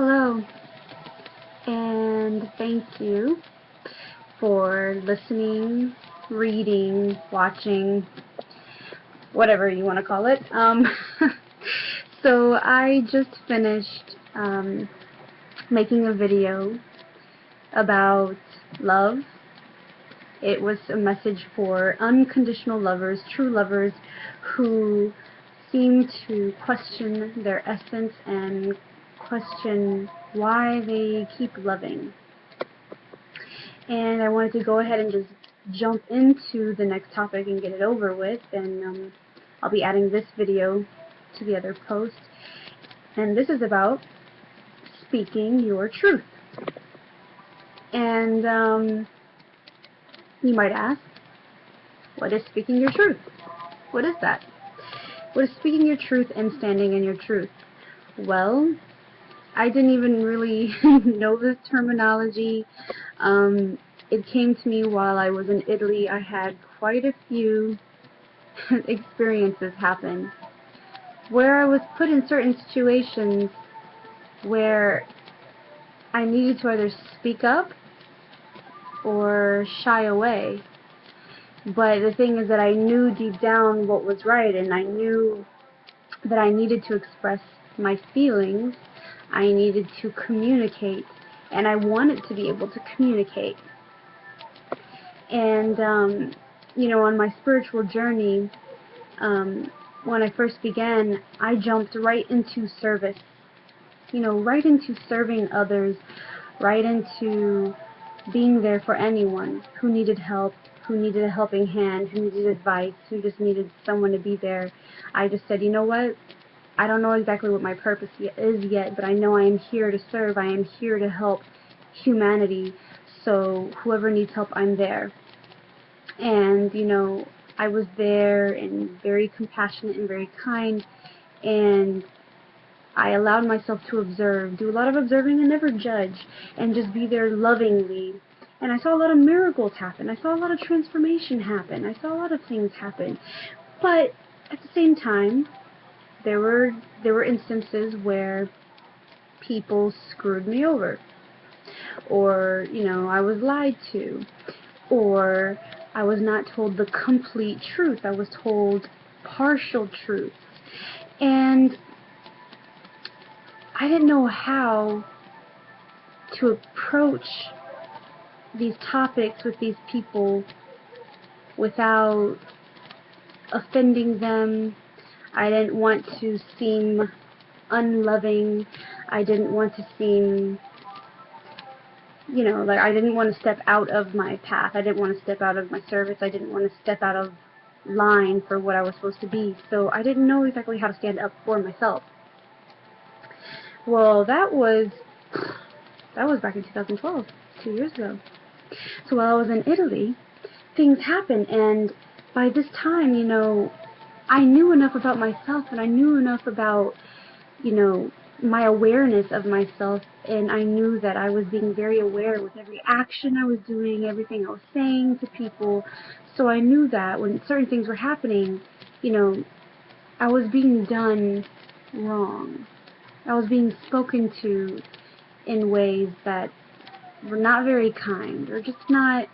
Hello, and thank you for listening, reading, watching, whatever you want to call it. So I just finished making a video about love. It was a message for unconditional lovers, true lovers, who seem to question their essence and question why they keep loving. And I wanted to go ahead and just jump into the next topic and get it over with, and I'll be adding this video to the other post. And this is about speaking your truth. And you might ask, what is speaking your truth? What is that? What is speaking your truth and standing in your truth? Well, I didn't even really know this terminology. It came to me while I was in Italy. I had quite a few experiences happen where I was put in certain situations where I needed to either speak up or shy away. But the thing is that I knew deep down what was right, and I knew that I needed to express my feelings. I needed to communicate, and I wanted to be able to communicate. And on my spiritual journey, when I first began, I jumped right into service. Right into serving others, right into being there for anyone who needed help, who needed a helping hand, who needed advice, who just needed someone to be there. I just said, you know what? I don't know exactly what my purpose is yet, but I know I am here to serve. I am here to help humanity. So whoever needs help, I'm there. And, I was there and very compassionate and very kind. And I allowed myself to observe, do a lot of observing and never judge, and just be there lovingly. And I saw a lot of miracles happen. I saw a lot of transformation happen. I saw a lot of things happen. But at the same time, there were instances where people screwed me over, or I was lied to, or I was not told the complete truth. I was told partial truth, and I didn't know how to approach these topics with these people without offending them. I didn't want to seem unloving. I didn't want to seem, like I didn't want to step out of my path. I didn't want to step out of my service. I didn't want to step out of line for what I was supposed to be. So I didn't know exactly how to stand up for myself. Well, that was back in 2012, 2 years ago. So while I was in Italy, things happened, and by this time, I knew enough about myself, and I knew enough about, my awareness of myself, and I knew that I was being very aware with every action I was doing, everything I was saying to people. So I knew that when certain things were happening, I was being done wrong. I was being spoken to in ways that were not very kind, or just not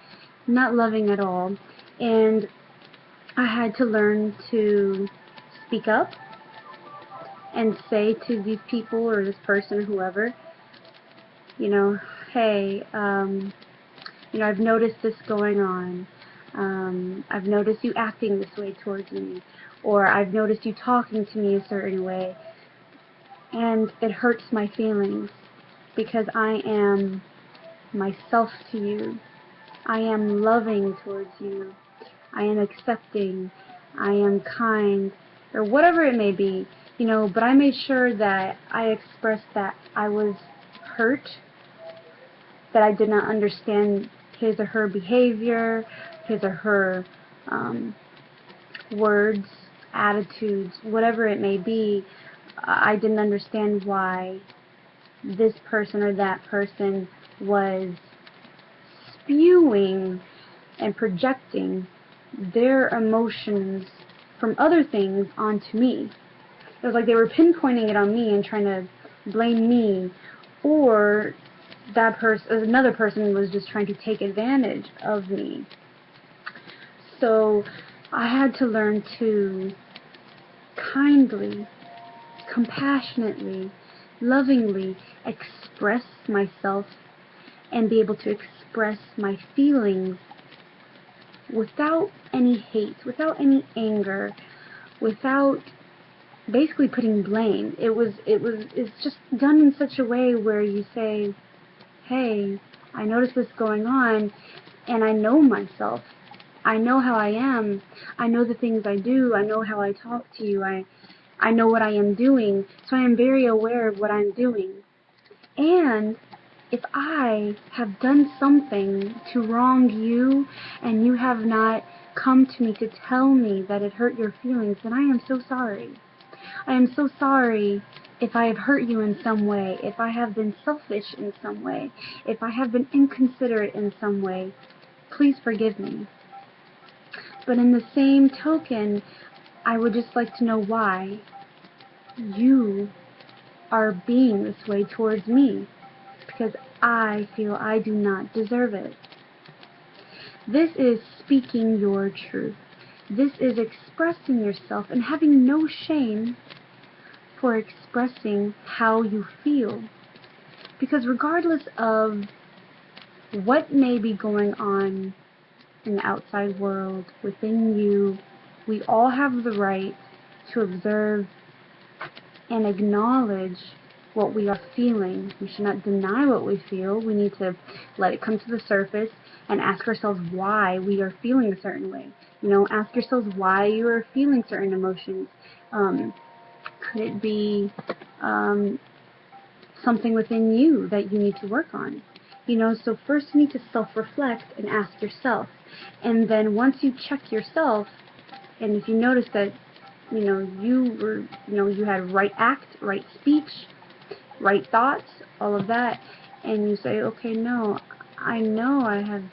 loving at all. And I had to learn to speak up and say to these people or this person or whoever, hey, I've noticed this going on. I've noticed you acting this way towards me, or I've noticed you talking to me a certain way, and it hurts my feelings because I am myself to you. I am loving towards you. I am accepting. I am kind, or whatever it may be, but I made sure that I expressed that I was hurt, that I did not understand his or her behavior, his or her words, attitudes, whatever it may be. I didn't understand why this person or that person was spewing and projecting their emotions from other things onto me. It was like they were pinpointing it on me and trying to blame me, or another person was just trying to take advantage of me. So I had to learn to kindly, compassionately, lovingly express myself and be able to express my feelings without any hate, without any anger, without basically putting blame. It's just done in such a way where you say, hey, I notice this going on, and I know myself. I know how I am. I know the things I do. I know how I talk to you. I know what I am doing. So I am very aware of what I'm doing. And if I have done something to wrong you, and you have not come to me to tell me that it hurt your feelings, then I am so sorry. I am so sorry if I have hurt you in some way, if I have been selfish in some way, if I have been inconsiderate in some way. Please forgive me. But in the same token, I would just like to know why you are being this way towards me, because I feel I do not deserve it. This is speaking your truth. This is expressing yourself and having no shame for expressing how you feel. Because regardless of what may be going on in the outside world, within you, we all have the right to observe and acknowledge what we are feeling. We should not deny what we feel. We need to let it come to the surface and ask ourselves why we are feeling a certain way. Ask yourselves why you are feeling certain emotions. Could it be something within you that you need to work on? So first you need to self-reflect and ask yourself. And then once you check yourself, and if you notice that, you had right act, right speech, right thoughts, all of that, and you say, okay, no, I know I have,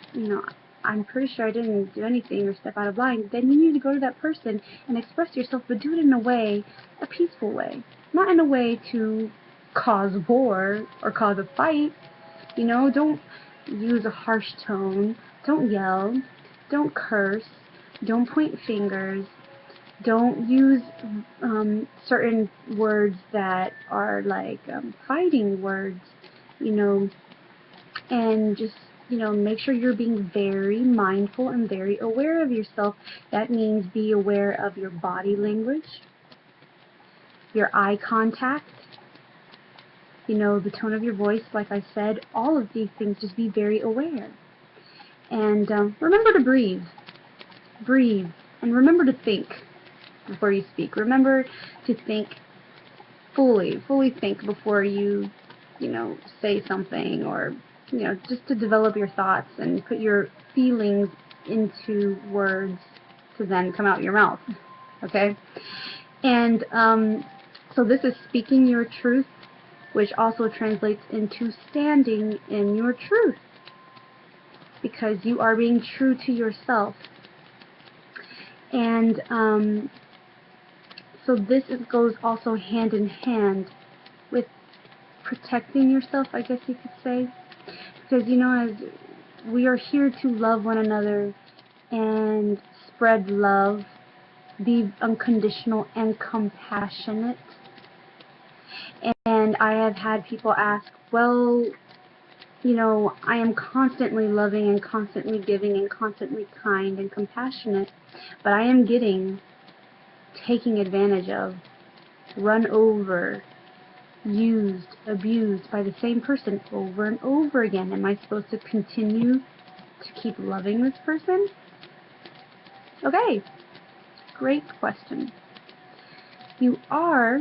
I'm pretty sure I didn't do anything or step out of line, then you need to go to that person and express yourself, but do it in a peaceful way. Not in a way to cause war or cause a fight. Don't use a harsh tone. Don't yell. Don't curse. Don't point fingers. Don't use certain words that are like fighting words, and just, make sure you're being very mindful and very aware of yourself. That means be aware of your body language, your eye contact, the tone of your voice, like I said, all of these things, just be very aware. And remember to breathe. Breathe. And remember to think before you speak. Remember to think fully think before you, say something, or, just to develop your thoughts and put your feelings into words to then come out your mouth. Okay? And so this is speaking your truth, which also translates into standing in your truth, because you are being true to yourself. And so this goes also hand in hand with protecting yourself, I guess you could say. Because, as we are here to love one another and spread love, be unconditional and compassionate. And I have had people ask, well, I am constantly loving and constantly giving and constantly kind and compassionate, but I am getting taken advantage of, run over, used, abused by the same person over and over again. Am I supposed to continue to keep loving this person? Okay, great question. You are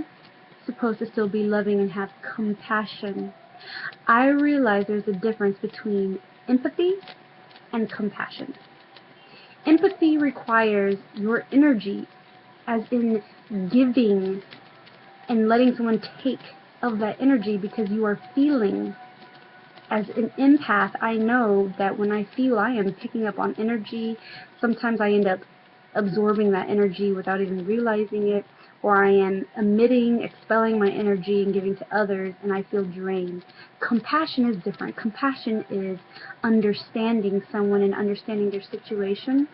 supposed to still be loving and have compassion. I realize there's a difference between empathy and compassion. Empathy requires your energy, as in giving and letting someone take of that energy because you are feeling. As an empath, I know that when I feel, I am picking up on energy. Sometimes I end up absorbing that energy without even realizing it, or I am emitting, expelling my energy and giving to others, and I feel drained. Compassion is different. Compassion is understanding someone and understanding their situation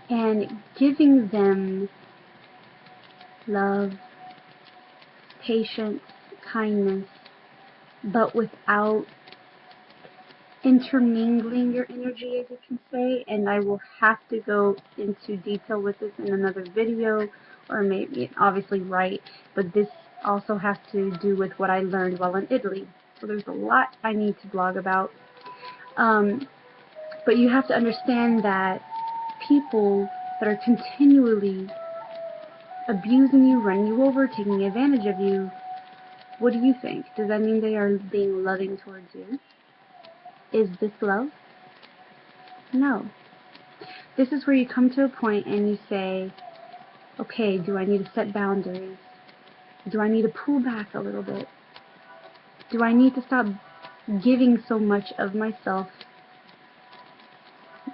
and giving them love, patience, kindness, but without intermingling your energy, as you can say. And I will have to go into detail with this in another video, or maybe obviously write, but this also has to do with what I learned while in Italy. So there's a lot I need to blog about. But you have to understand that people that are continually abusing you, running you over, taking advantage of you, what do you think? Does that mean they are being loving towards you? Is this love? No. This is where you come to a point and you say, okay, do I need to set boundaries? Do I need to pull back a little bit? Do I need to stop giving so much of myself?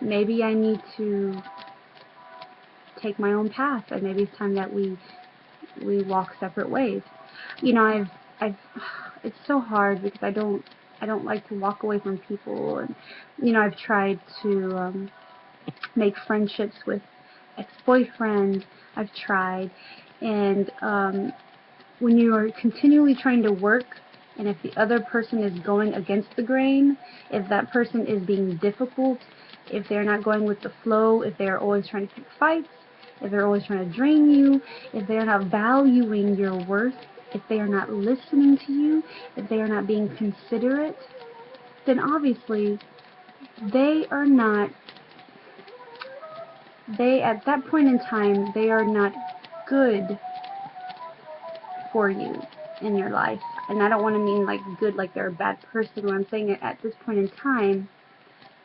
Maybe I need to take my own path, and maybe it's time that we walk separate ways. You know, it's so hard because I don't like to walk away from people, and you know, I've tried to make friendships with ex-boyfriends. I've tried, and when you are continually trying to work, and if the other person is going against the grain, if that person is being difficult, if they're not going with the flow, if they're always trying to pick fights, if they're always trying to drain you, if they're not valuing your worth, if they are not listening to you, if they are not being considerate, then obviously they are not, at that point in time, they are not good for you in your life. And I don't want to mean like good, like they're a bad person. What I'm saying, at this point in time,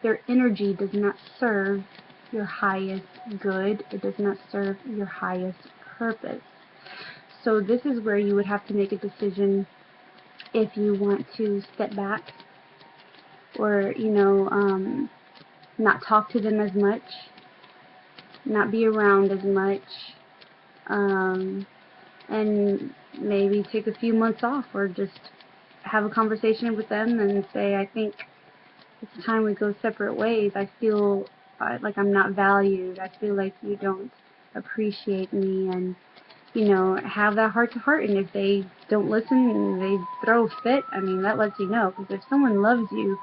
their energy does not serve your highest good. It does not serve your highest purpose. So this is where you would have to make a decision if you want to step back, or, you know, not talk to them as much, not be around as much, and maybe take a few months off, or just have a conversation with them and say, I think it's time we go separate ways. I feel like I'm not valued. I feel like you don't appreciate me, and, you know, have that heart-to-heart. And if they don't listen and they throw a fit, I mean, that lets you know. Because if someone loves you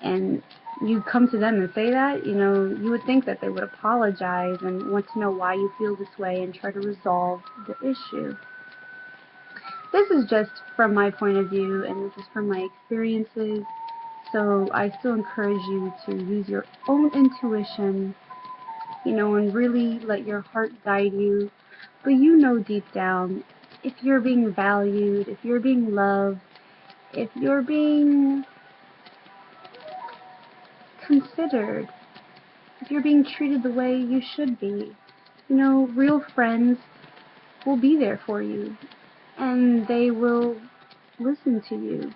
and you come to them and say that, you know, you would think that they would apologize and want to know why you feel this way and try to resolve the issue. This is just from my point of view, and this is from my experiences. So I still encourage you to use your own intuition, you know, and really let your heart guide you. But you know deep down, if you're being valued, if you're being loved, if you're being considered, if you're being treated the way you should be, you know, real friends will be there for you, and they will listen to you,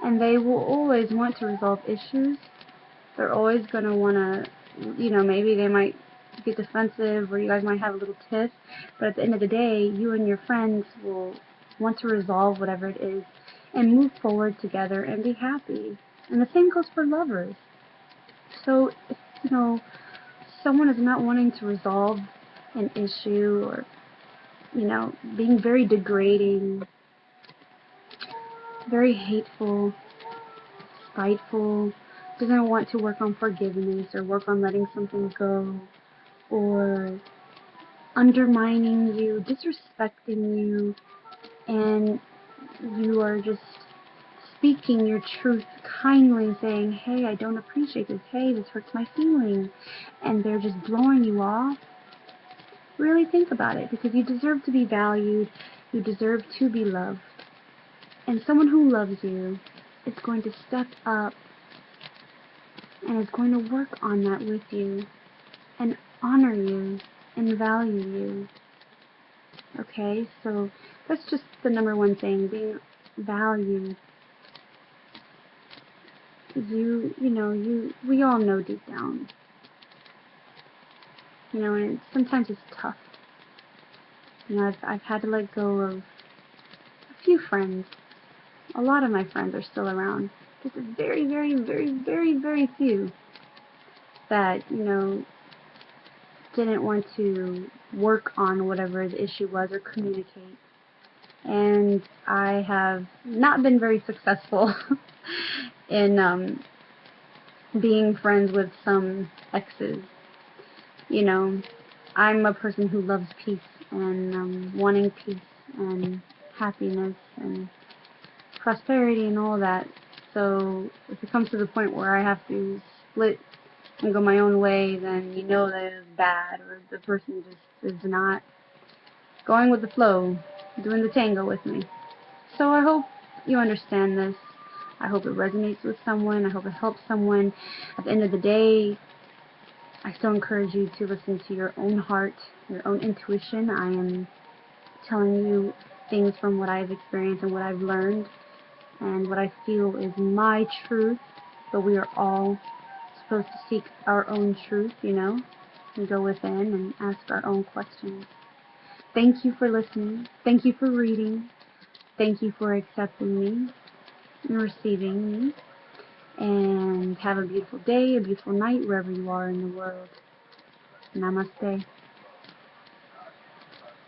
and they will always want to resolve issues. They're always going to want to, you know, maybe they might get defensive, or you guys might have a little tiff, but at the end of the day, you and your friends will want to resolve whatever it is and move forward together and be happy. And the same goes for lovers. So if, you know, someone is not wanting to resolve an issue, or, you know, being very degrading, very hateful, spiteful, doesn't want to work on forgiveness or work on letting something go, or undermining you, disrespecting you, and you are just speaking your truth kindly, saying, hey, I don't appreciate this, hey, this hurts my feelings, and they're just blowing you off, really think about it, because you deserve to be valued, you deserve to be loved, and someone who loves you is going to step up and is going to work on that with you and honor you and value you. Okay, so that's just the number one thing, being valued. We all know deep down. You know, and sometimes it's tough. You know, I've had to let go of a few friends. A lot of my friends are still around. Just a very, very, very, very, very few that, you know, didn't want to work on whatever the issue was or communicate. And I have not been very successful in being friends with some exes. You know, I'm a person who loves peace and wanting peace and happiness and prosperity and all that. So if it comes to the point where I have to split and go my own way, then you know that it's bad, or the person just is not going with the flow, doing the tango with me. So I hope you understand this. I hope it resonates with someone. I hope it helps someone. At the end of the day, I still encourage you to listen to your own heart, your own intuition. I am telling you things from what I've experienced and what I've learned and what I feel is my truth, but we are all supposed to seek our own truth, you know, and go within and ask our own questions. Thank you for listening. Thank you for reading. Thank you for accepting me and receiving me. And have a beautiful day, a beautiful night, wherever you are in the world. Namaste.